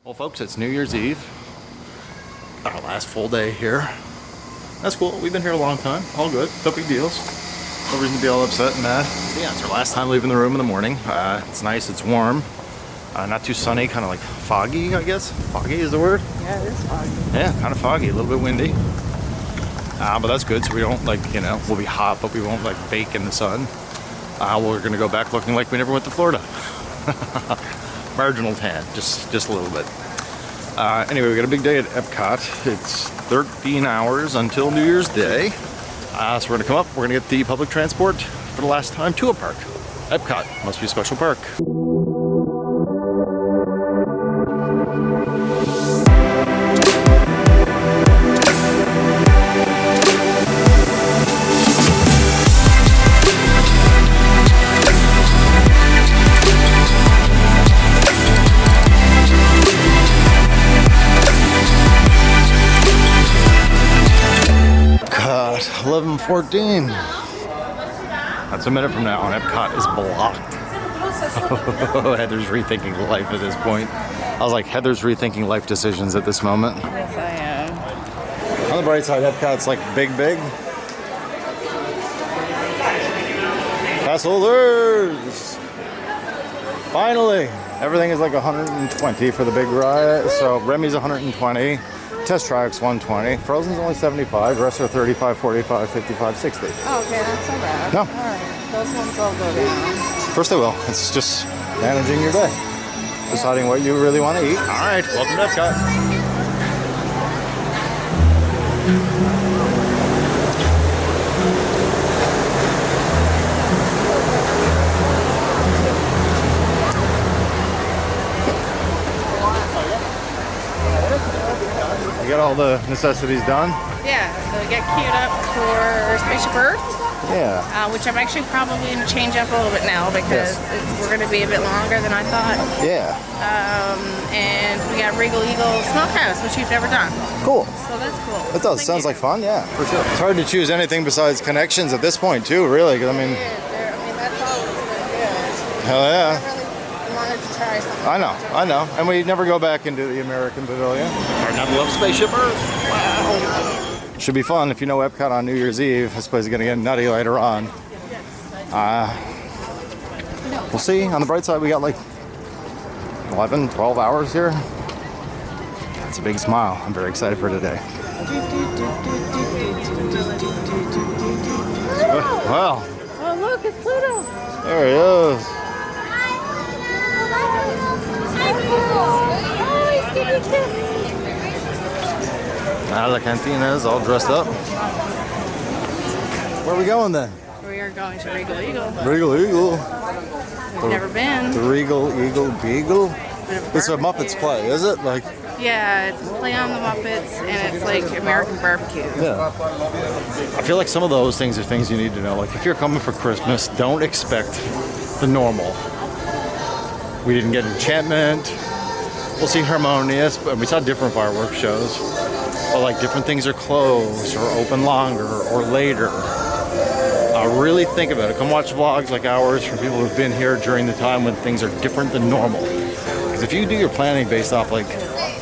Well, folks, it's New Year's Eve. Our last full day here. That's cool. We've been here a long time. All good. No big deals. No reason to be all upset and mad. So yeah, it's our last time leaving the room in the morning. It's nice. It's warm. Not too sunny. Kind of like foggy, I guess. Foggy is the word? Yeah, it is foggy. Yeah, kind of foggy. A little bit windy. But that's good. So we don't we'll be hot, but we won't bake in the sun. We're going to go back looking like we never went to Florida. Marginal tan, just a little bit. Anyway, we got a big day at Epcot. It's 13 hours until New Year's Day. So we're gonna come up, we're gonna get the public transport for the last time to a park. Epcot must be a special park. God, 11:14. That's a minute from now, and Epcot is blocked. Heather's rethinking life at this point. I was like, Heather's rethinking life decisions at this moment. Yes, I am. On the bright side, Epcot's big. Pass holders! Finally! Everything is 120 for the big ride. So Remy's 120. Test Track's 120. Frozen's only 75. The rest are 35, 45, 55, 60. Oh, okay, that's so bad. No. All right. Those ones all go down. Of course they will. It's just managing your day. Deciding what you really want to eat. All right, welcome to Epcot. You got all the necessities done? Yeah, so we get queued up for Spaceship Earth. Yeah. Which I'm actually probably going to change up a little bit now because we're going to be a bit longer than I thought. Yeah. And we got Regal Eagle Smokehouse, which you've never done. Cool. So that's cool. It does. Sounds like fun, yeah, for sure. It's hard to choose anything besides connections at this point, too, really. 'Cause, That's always been good. Hell yeah. I really wanted to try something. I know. And we never go back into the American Pavilion. I love Spaceship Earth. Wow. Should be fun if you know Epcot on New Year's Eve. This place is going to get nutty later on. We'll see. On the bright side, we got 11, 12 hours here. It's a big smile. I'm very excited for today. Well. Oh, look, it's Pluto. There he is. La Cantina is all dressed up. Where are we going then? We are going to Regal Eagle. Regal Eagle. We've never been. The Regal Eagle Beagle? It's a Muppets play, is it? Yeah, it's a play on the Muppets, and it's like American barbecue. Yeah. I feel like some of those things are things you need to know. If you're coming for Christmas, don't expect the normal. We didn't get Enchantment. We'll see Harmonious, but we saw different fireworks shows. But different things are closed or open longer or later. Really think about it. Come watch vlogs like ours from people who've been here during the time when things are different than normal. Because if you do your planning based off a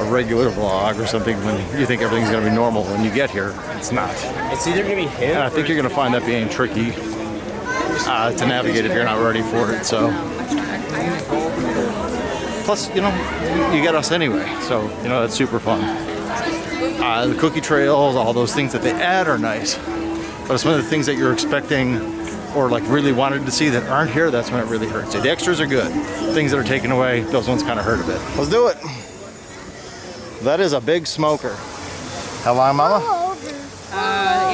regular vlog or something when you think everything's going to be normal, when you get here, it's not. It's either going to be him. And I think you're going to find that being tricky to navigate if you're not ready for it. So. Plus, you got us anyway, so that's super fun. The cookie trails, all those things that they add are nice, but it's one of the things that you're expecting or really wanted to see that aren't here. That's when it really hurts you. The extras are good. Things that are taken away, those ones kind of hurt a bit. Let's do it. That is a big smoker. How long, Mama?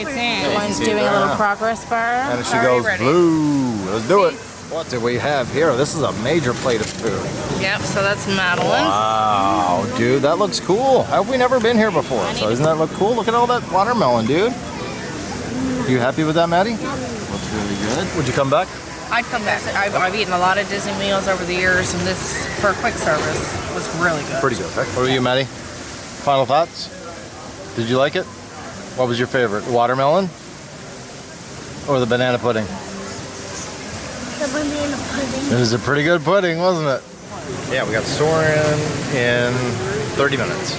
It's in. Mine's doing a little progress bar. And she goes blue. Let's do it. What do we have here? This is a major plate of food. Yep, so that's Madeleine. Wow, dude, that looks cool. How have we never been here before? So doesn't that look cool? Look at all that watermelon, dude. You happy with that, Maddie? Looks really good. Would you come back? I'd come back. I've eaten a lot of Disney meals over the years, and this, for a quick service, was really good. Pretty good. What are you, Maddie? Final thoughts? Did you like it? What was your favorite? Watermelon? Or the banana pudding? The banana pudding. It was a pretty good pudding, wasn't it? Yeah, we got Soarin in 30 minutes.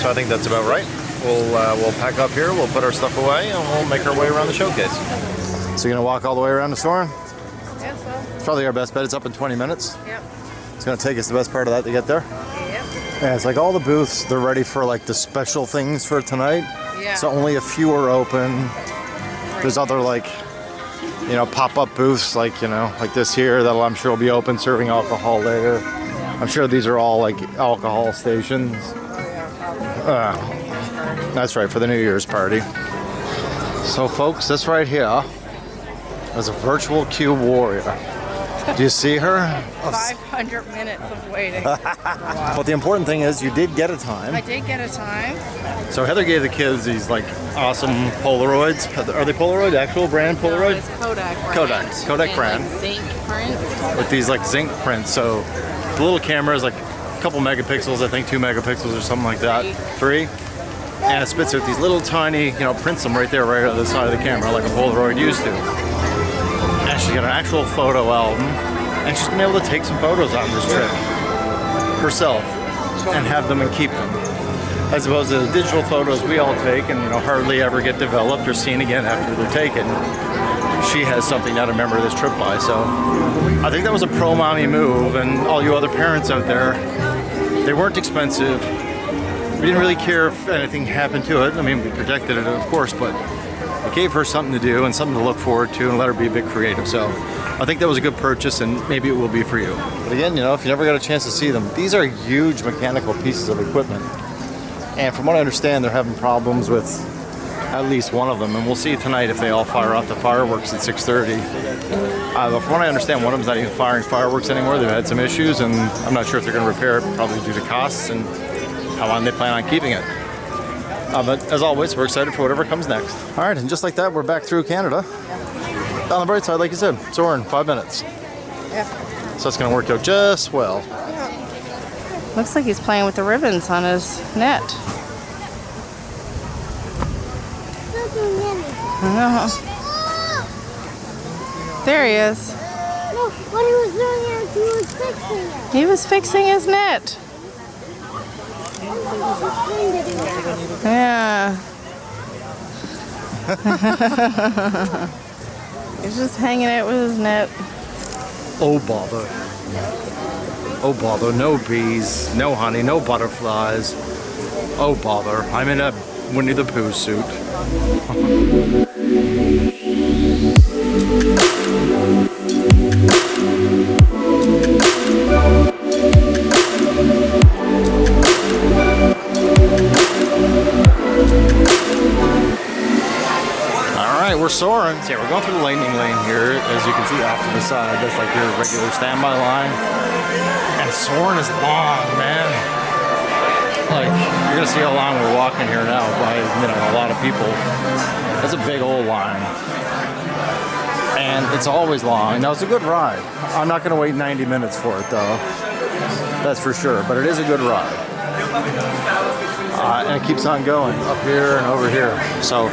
So I think that's about right. We'll pack up here, we'll put our stuff away, and we'll make our way around the showcase. So you're gonna walk all the way around to Soarin? Yeah, so. It's probably our best bet. It's up in 20 minutes. Yep. It's gonna take us the best part of that to get there. Yep. Yeah, it's like all the booths, they're ready for like the special things for tonight. Yeah. So only a few are open. There's other like, you know, pop-up booths like, you know, like this here that I'm sure will be open serving alcohol later. I'm sure these are all like alcohol stations. That's right, for the New Year's party. So folks, this right here is a virtual queue warrior. Do you see her? 500 minutes of waiting. But the important thing is you did get a time. I did get a time. So Heather gave the kids these like awesome Polaroids. Are they Polaroid? Actual brand Polaroid? No, it's Kodak brand. Kodak And, brand. Like, zinc prints. With these like zinc prints. So the little camera is like a couple megapixels, I think 2 megapixels or something like that. 3. And it spits out these little tiny, you know, prints them right there, right on the side of the camera, like a Polaroid used to. And she's got an actual photo album, and she's been able to take some photos on this trip herself and have them and keep them. As opposed to the digital photos we all take and, you know, hardly ever get developed or seen again after they're taken. She has something now to remember this trip by. So I think that was a pro mommy move, and all you other parents out there, they weren't expensive. We didn't really care if anything happened to it. I mean, we protected it, of course, but it gave her something to do and something to look forward to and let her be a bit creative. So I think that was a good purchase, and maybe it will be for you. But again, you know, if you never got a chance to see them, these are huge mechanical pieces of equipment. And from what I understand, they're having problems with at least one of them, and we'll see tonight if they all fire off the fireworks at 6:30. But from what I understand, one of them's not even firing fireworks anymore. They've had some issues, and I'm not sure if they're going to repair it, probably due to costs and how long they plan on keeping it. But as always, we're excited for whatever comes next. All right, and just like that, we're back through Canada. On the bright side, like you said, Soarin, 5 minutes. Yeah. So it's going to work out just well. Looks like he's playing with the ribbons on his net. There he is. No, what he was doing is he was fixing it. He was fixing his net. Yeah. He's just hanging out with his net. Oh bother. Oh bother, no bees, no honey, no butterflies. Oh bother, I'm in a Winnie the Pooh suit. Alright, we're soaring. So yeah, we're going through the lightning lane here, as you can see off to the side. That's like your regular standby line. And soaring is long, man. Like, you're gonna see how long we're walking here now by, you know, a lot of people. That's a big old line. And it's always long. Now, it's a good ride. I'm not gonna wait 90 minutes for it, though. That's for sure, but it is a good ride. And it keeps on going up here and over here. So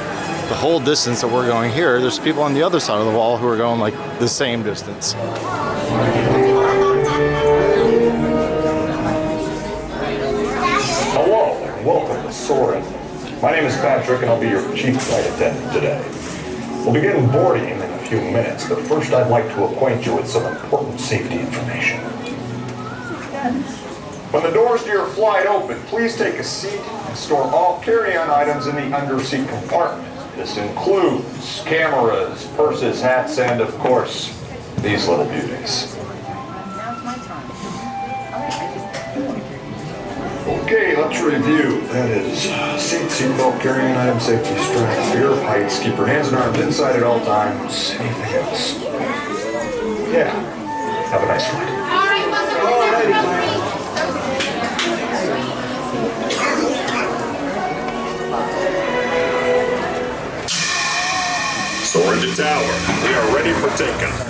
the whole distance that we're going here, there's people on the other side of the wall who are going like the same distance. Hello and welcome to Soarin. My name is Patrick and I'll be your chief flight attendant today. We'll begin boarding in a few minutes, but first I'd like to acquaint you with some important safety information. When the doors to your flight open, please take a seat and store all carry-on items in the under-seat compartment. This includes cameras, purses, hats, and of course, these little beauties. Okay, let's review. That is seatbelt, carrying item, safety strap, fear of heights, keep your hands and arms inside at all times. Anything else? Yeah. Have a nice flight. Soarin to tower. We are ready for takeoff.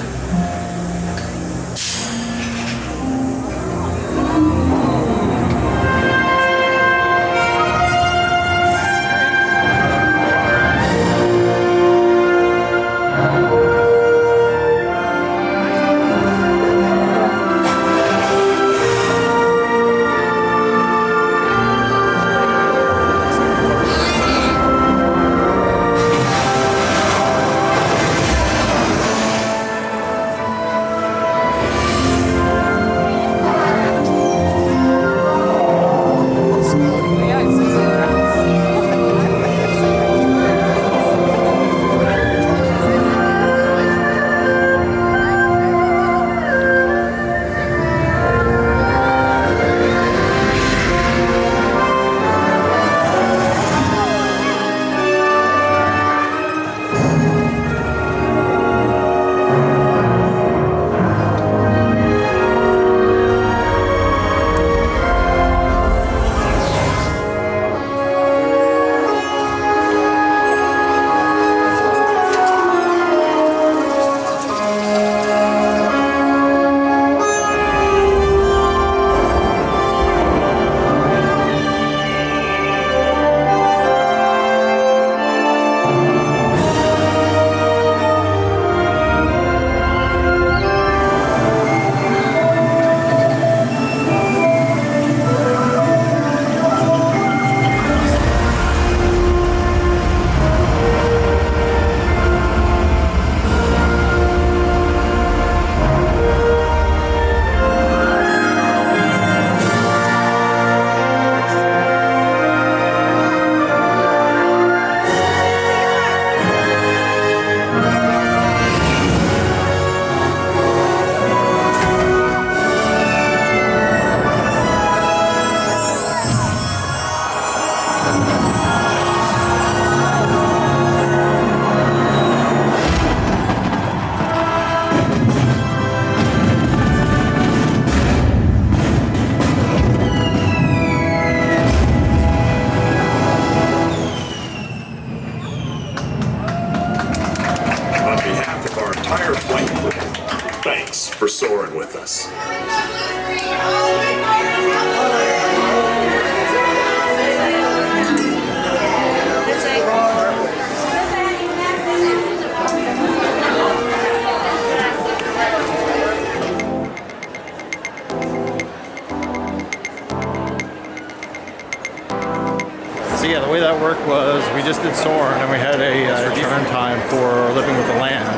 So yeah, the way that worked was we just did Soarin' and we had a turn time for Living with the Land.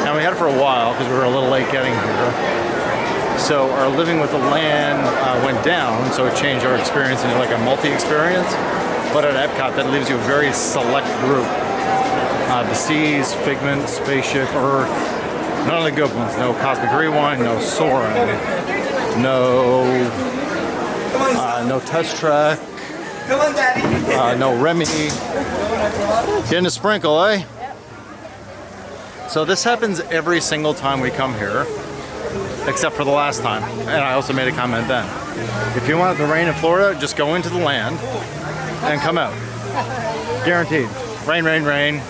And we had it for a while because we were a little late getting here. So our Living with the Land went down, so it changed our experience into like a multi-experience. But at Epcot, that leaves you a very select group. The Seas, Figment, Spaceship, Earth, none of the good ones. No Cosmic Rewind, no Soarin', no Test Track, no Remy. Getting a sprinkle, eh? So this happens every single time we come here, except for the last time. And I also made a comment then. If you want it to rain in Florida, just go into the land and come out. Guaranteed. Rain, rain, rain.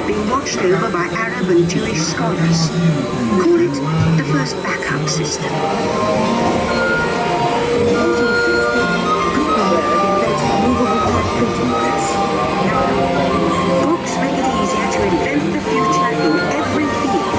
Being watched over by Arab and Jewish scholars. Call it the first backup system. Books make it easier to invent the future in every field.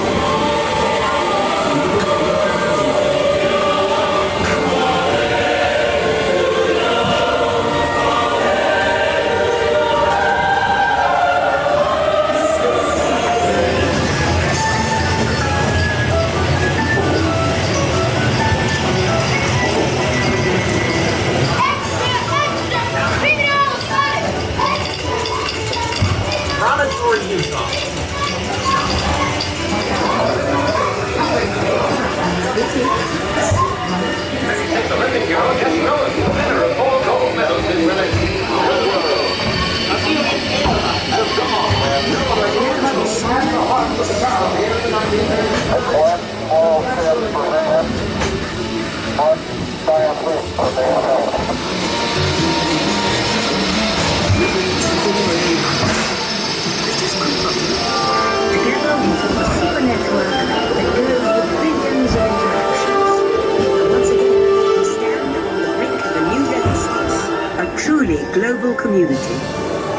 Global community,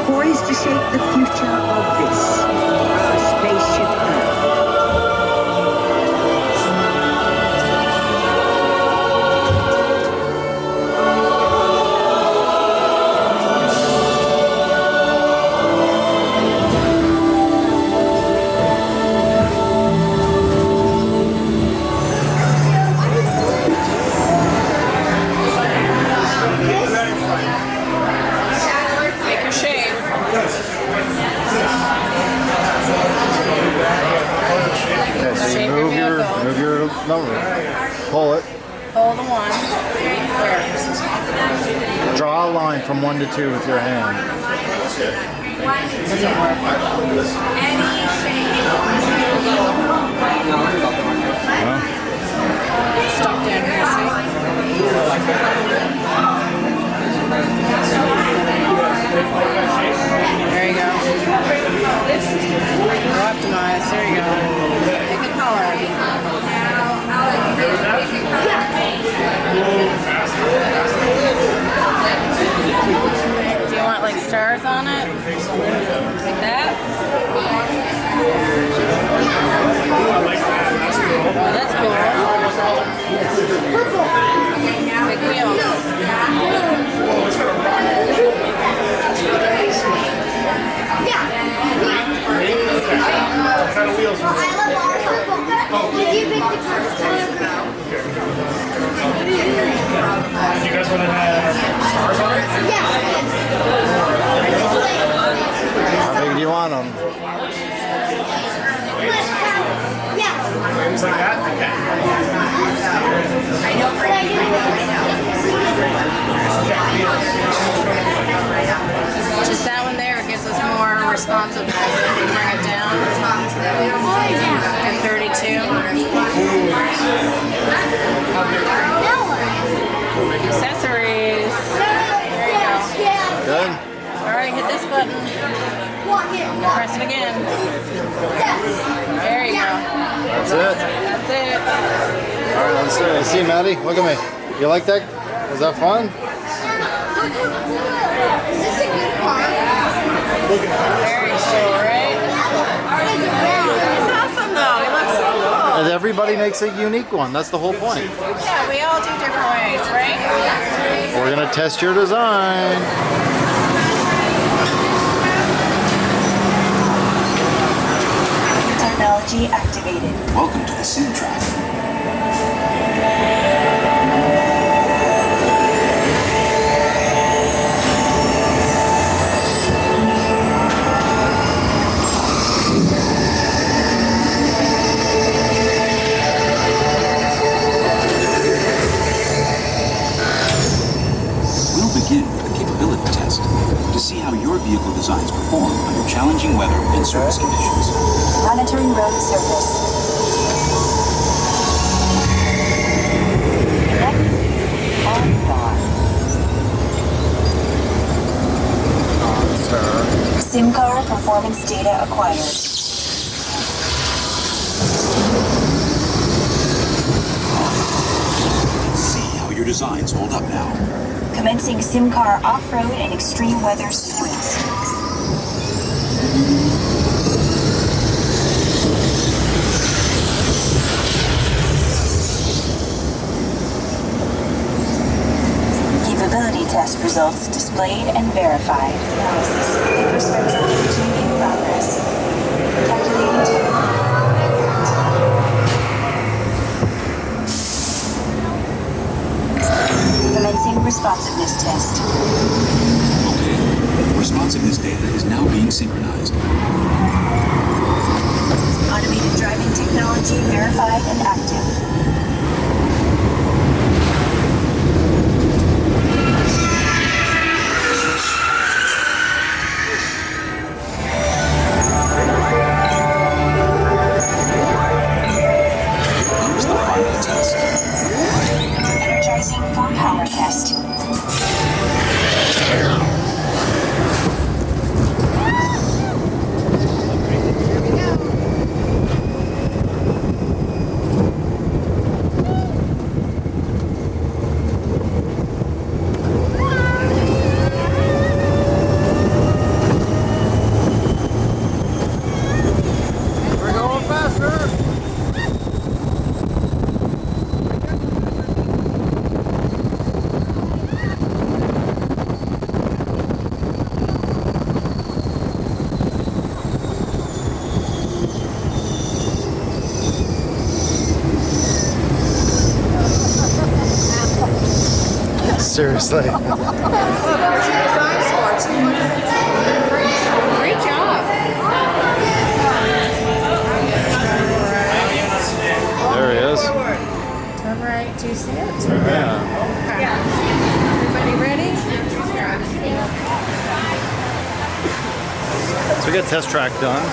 poised to shape the future of this, our spaceship Earth. Pull it. Pull the one. Where? Draw a line from 1 to 2 with your hand. Doesn't work. Huh? Stuck down here, see? There you go. Optimize. There you go. Pick a color. Do you want like stars on it? Like that? this one have stars on it? How big do you want them? Frames like that? Okay. Just that one there gives us more responsiveness. If we bring it down to 32. Accessories. There you go. Good. All right, hit this button. Press it again. There you go. That's it. That's it. All right, let's see. See, Maddie, look at me. You like that? Was that fun? Very cool, right? It's awesome though. It looks so cool. And everybody makes a unique one. That's the whole point. Yeah, we all do different ways, right? We're gonna test your design. Technology activated. Welcome to the sim track. We'll begin with a capability test to see how your vehicle designs perform under challenging weather and surface conditions. Monitoring road surface. SIM car performance data acquired. Let's see how your designs hold up now. Commencing SIM car off-road and extreme weather sequence. Capability test results displayed and verified. Analysis. Hyperspectral imaging in progress. Calculating time. Commencing responsiveness test. Okay. Responsiveness data is now being synchronized. Automated driving technology verified and active. Here's the final test. Energizing for power test. We're going faster. Seriously. Great job. There he is. Turn right to see it. Yeah. Everybody ready? So we got test track done.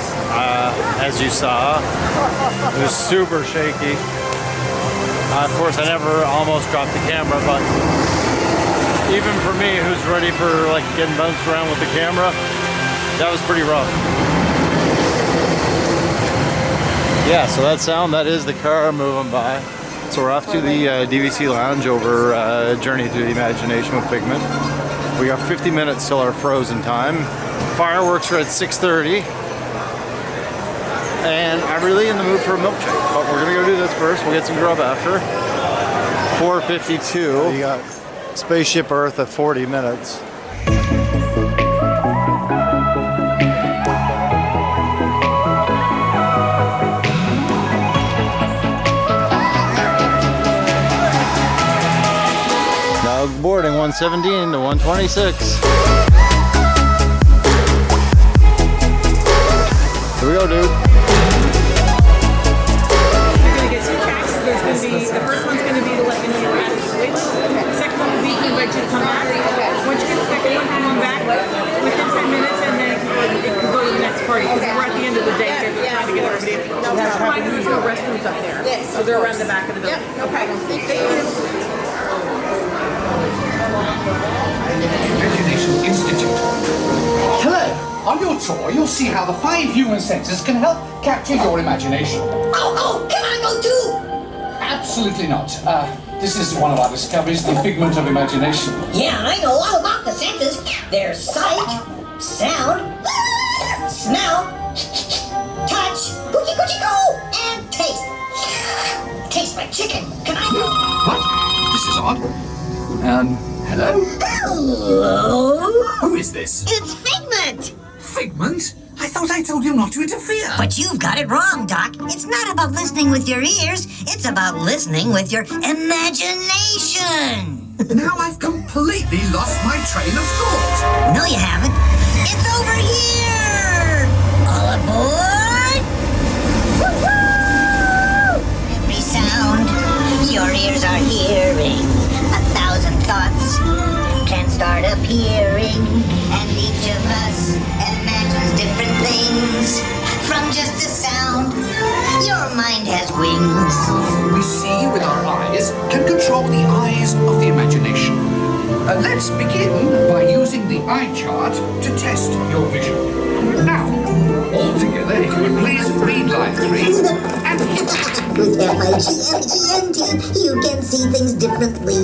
As you saw, it was super shaky. Of course, I never almost dropped the camera, but even for me, who's ready for like getting bounced around with the camera, that was pretty rough. Yeah, so that sound, that is the car moving by. So we're off to the DVC lounge over Journey Through the Imagination with Figment. We got 50 minutes till our frozen time. Fireworks are at 6:30. And I'm really in the mood for a milkshake, but we're gonna go do this first. We'll get some grub after. 4:52. You got Spaceship Earth at 40 minutes. Now boarding 117 to 126. Here we go, dude. You're gonna get two tracks. There's gonna be the first one's gonna be to let you know you're at the switch. The second one will be to invite you to come back. Once you get the second one, come on back within 10 minutes, and then it can go to the next party. Because we're at the end of the day, so we're trying to get everybody. Now, just remind you, there's no restrooms up there. So they're around the back of the building. Okay. Thank you. Imagination Institute. Hello. On your tour, you'll see how the 5 human senses can help capture your imagination. Oh, can I go too? Absolutely not. This is one of our discoveries, the figment of imagination. Yeah, I know all about the senses. There's sight, sound, smell, touch, coochie coochie coo, and taste. Tastes like chicken. Can I go? What? This is odd. Hello? Hello? Who is this? It's Figment! Figment? I thought I told you not to interfere. But you've got it wrong, Doc. It's not about listening with your ears. It's about listening with your imagination. Now I've completely lost my train of thought. No, you haven't. It's over here! All aboard! Woo-hoo! Every sound your ears are hearing, 1,000 thoughts can start appearing, and each of us imagines different things from just a sound. Your mind has wings. We see with our eyes can control the eyes of the imagination. Let's begin by using the eye chart to test your vision. Now, all together, if you would please read line 3 and hit. With FIGMGNT, you can see things differently.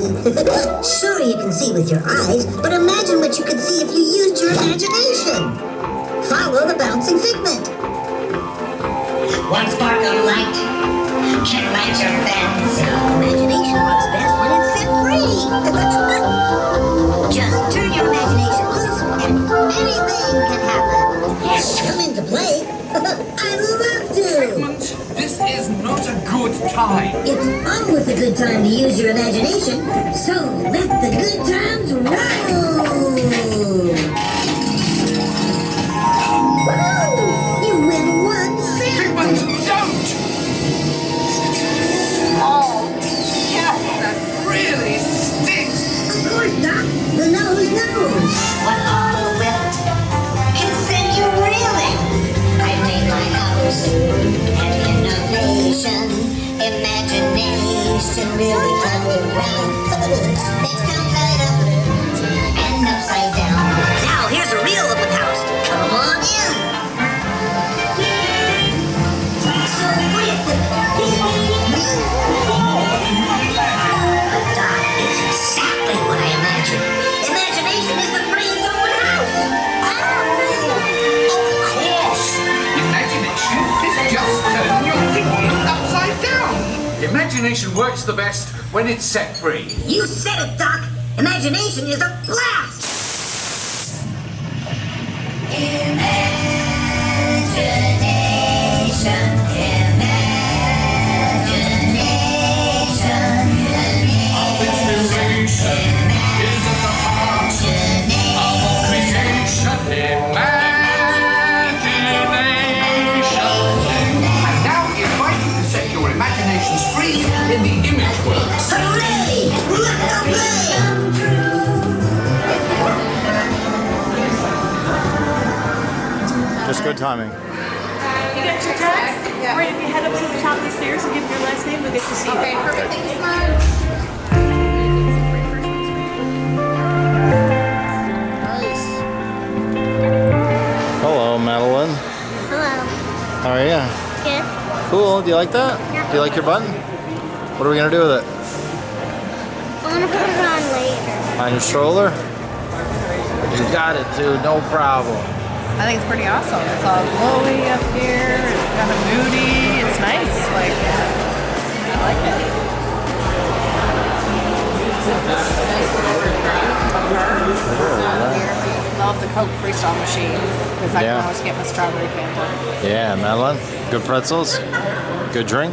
Sure, you can see with your eyes, but imagine what you could see if you used your imagination. Follow the bouncing figment. One spark of light can light your fancy. Imagination works best when it's set free. Just turn your imagination loose and anything can happen. Come into play. I'd love to. Figment, this is not a good time. It's always a good time to use your imagination, so let the good times roll! Woo! You win 1 cent! Figment, don't! Oh, yeah, that really stinks. Of course, Doc. The nose knows. What auto whip can send you reeling? I made my house an innovation. Imagination really comes around. It's upside up and upside down. Now here's a real open house. Come on in. So with the Doc, it's exactly what I imagined. Imagination is the brain's open house. Of course! Imagination is just turning your thinking upside down. Imagination works the best when it's set free. You said it, Doc. Imagination is a blast. Imagination, imagination, All inspiration is at the heart of all creation. Imagination. And now invite you to set your imaginations free in the image works. hooray! Let go play! Just good timing. You got your tag? Yeah. Right, if you head up to the top of the stairs and give your last name, we'll get to see you. Okay, perfect. Thank you so much. Hello, Madeleine. Hello. How are you? Good. Cool. Do you like that? Do you like your button? What are we gonna do with it? I'm gonna put it on later. On your stroller? You got it, dude. No problem. I think it's pretty awesome. It's all glowy up here. It's kind of moody. It's nice. Like, I like it. Love the Coke freestyle machine because I Yeah. can always get my strawberry Fanta. Yeah, Madeline. Good pretzels. Good drink.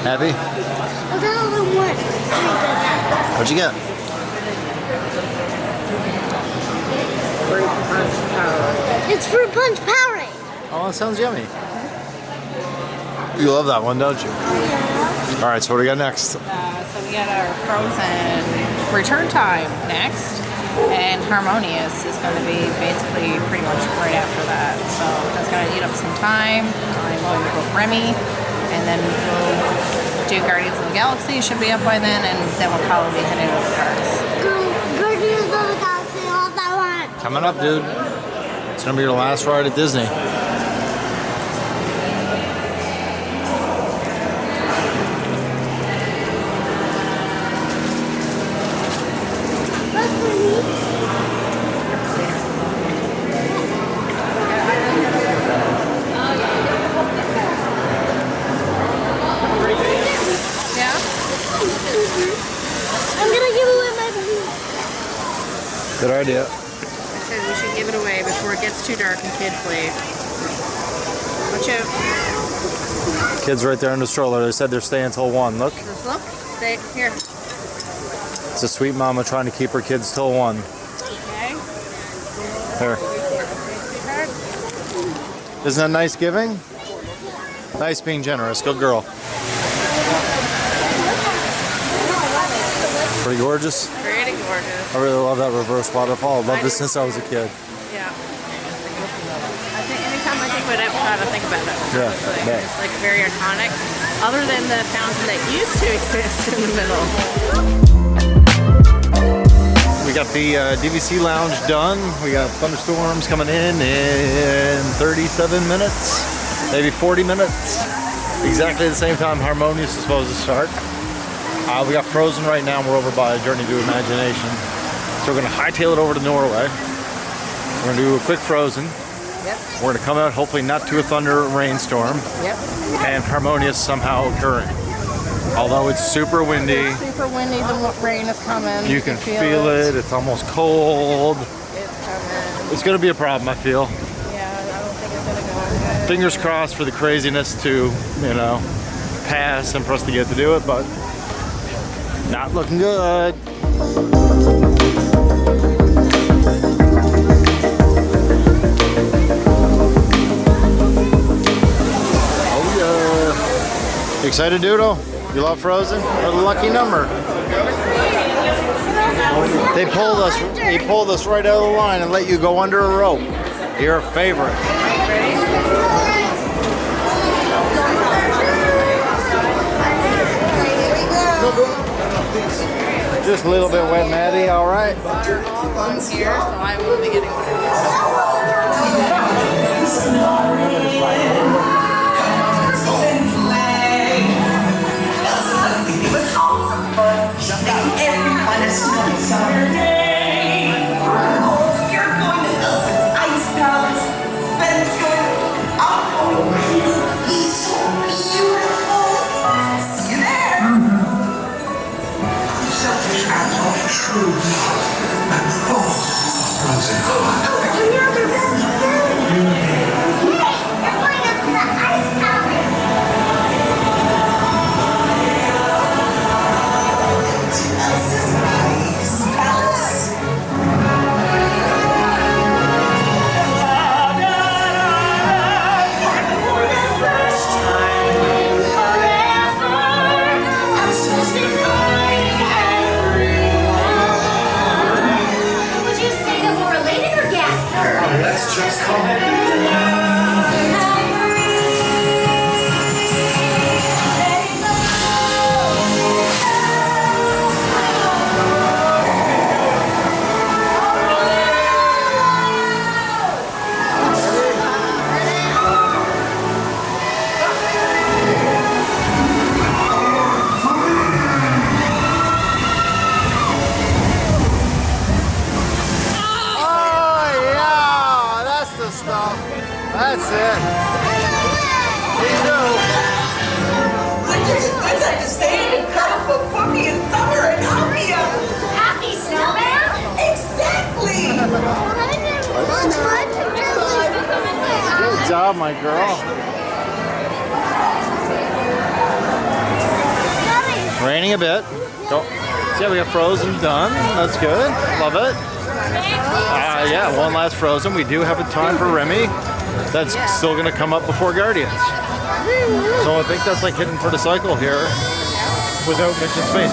Happy? Although the one. What'd you get? fruit punch Powerade. It's fruit punch Powerade. Oh, that sounds yummy. You love that one, don't you? Yeah. All right, so what do we got next? So we got our frozen return time next, and Harmonious is going to be basically pretty much right after that. So that's going to eat up some time. I'm going to book Remy, and then we'll do Guardians of the Galaxy. Should be up by then, and then we'll probably head into the parks. Guardians of the Galaxy, all that one. Coming up, dude. It's gonna be your last ride at Disney. I'm gonna give away my balloon. Good idea. I said we should give it away before it gets too dark and kids leave. Watch out. Kids right there in the stroller. They said they're staying until 1. Look. Just look. Stay here. It's a sweet mama trying to keep her kids till 1. Okay. Here. Isn't that nice giving? Nice being generous. Good girl. Pretty gorgeous. Pretty gorgeous. I really love that reverse waterfall. I loved it since I was a kid. Yeah. I think anytime I think about Epcot, I think about it. Yeah, Honestly. yeah. It's like very iconic. Other than the fountain that used to exist in the middle. We got the DVC lounge done. We got thunderstorms coming in 37 minutes, maybe 40 minutes. Exactly the same time Harmonious is supposed to start. We got Frozen right now. We're over by Journey to Imagination. So we're gonna hightail it over to Norway. We're gonna do a quick Frozen. Yep. We're gonna come out, hopefully not to a thunder rainstorm. Yep. And Harmonious somehow occurring. Although it's super windy. It's super windy, the rain is coming. You can feel it. It's almost cold. It's coming. It's gonna be a problem, I feel. Yeah, I don't think it's gonna go good. Fingers crossed for the craziness to, pass and for us to get to do it, but not looking good. Oh yeah. You excited, Doodle? You love Frozen? Or the lucky number? They pulled us right out of the line and let you go under a rope. Your favorite. Just a little bit wet, Maddie, all right? I'm here, so I will be getting That's it. I'd like to stand and cuddle a puppy in summer and I'll be a happy snowman? Exactly! Good job, my girl. Raining a bit. Go. Yeah, we got Frozen done. That's good. Love it. Yeah, one last Frozen. We do have a time for Remy. That's still going to come up before Guardians. So I think that's like hitting for the cycle here without Mission Space.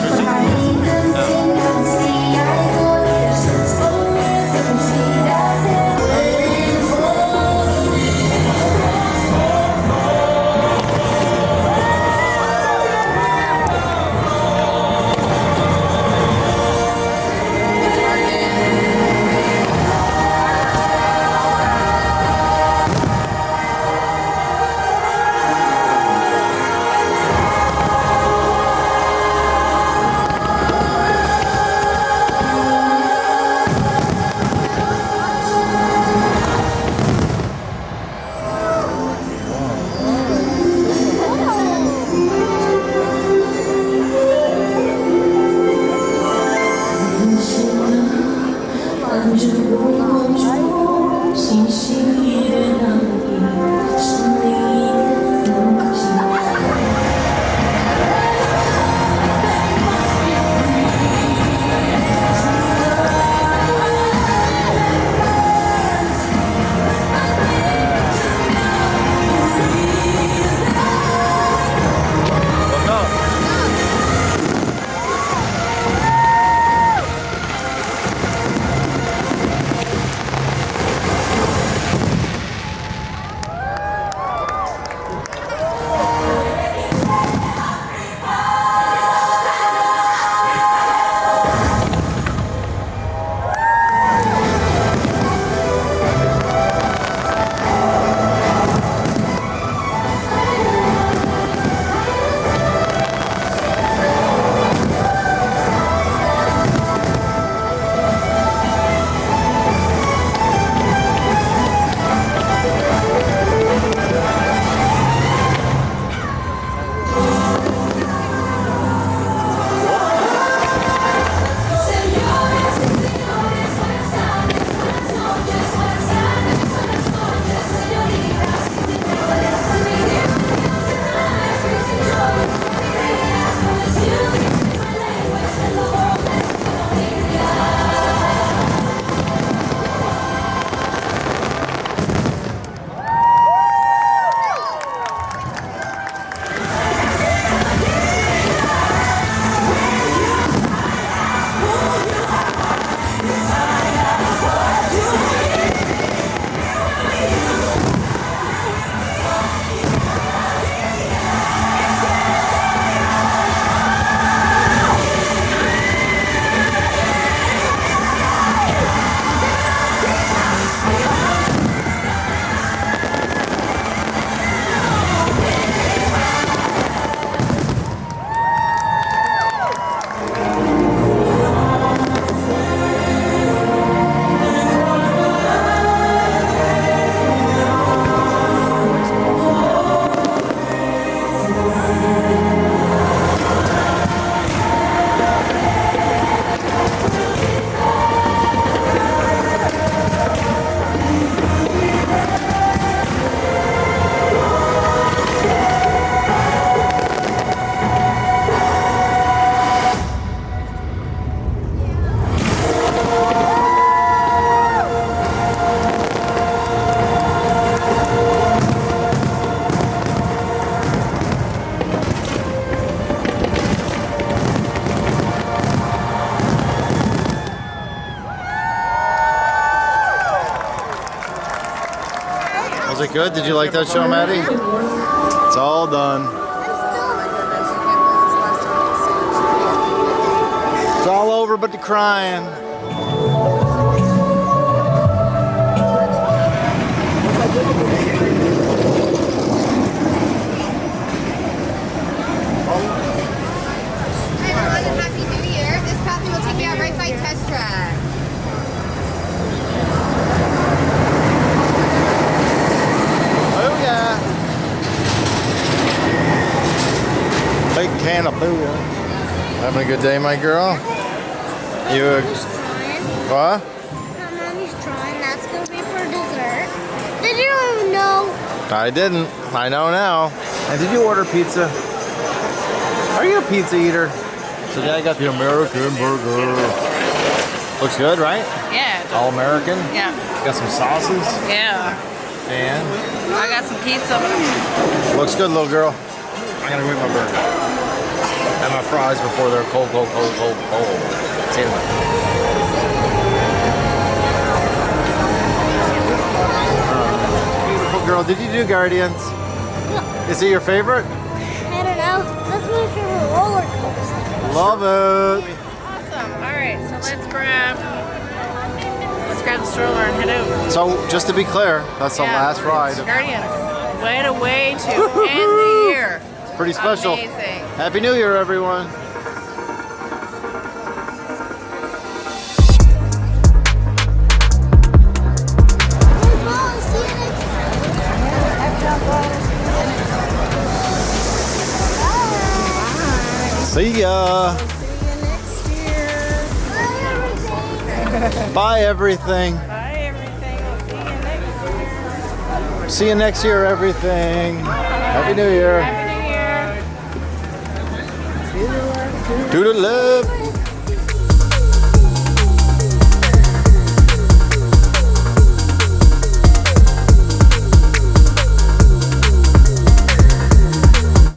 Was it good? Did you like that show, Maddie? It's all done. It's all over but the crying. Hi everyone, and Happy New Year. This pathway will take you out right by Test Track. Oh yeah. Big can of booyah. Having a good day, my girl? You what? Mommy's drawing. That's going to be for dessert. Did you even know? I didn't. I know now. And did you order pizza? Are you a pizza eater? So Dad got the American burger. Looks good, right? Yeah, All American. Yeah. Got some sauces. Yeah. And I got some pizza. looks good, little girl. I'm gonna go eat my burger and my fries before they're cold. See you later. Beautiful girl. Did you do Guardians? Is it your favorite? I don't know. That's my favorite roller coaster. Love it. Awesome. All right, so let's grab the stroller and head out. So just to be clear, that's the last ride. Guardians. What a way to end the year. Pretty special. Amazing. Happy New Year, everyone. See ya. See you next year. Bye, everything. Bye, everything. I'll see you next year. See you next year, everything. Happy New Year. Happy New Year. Toodaloo.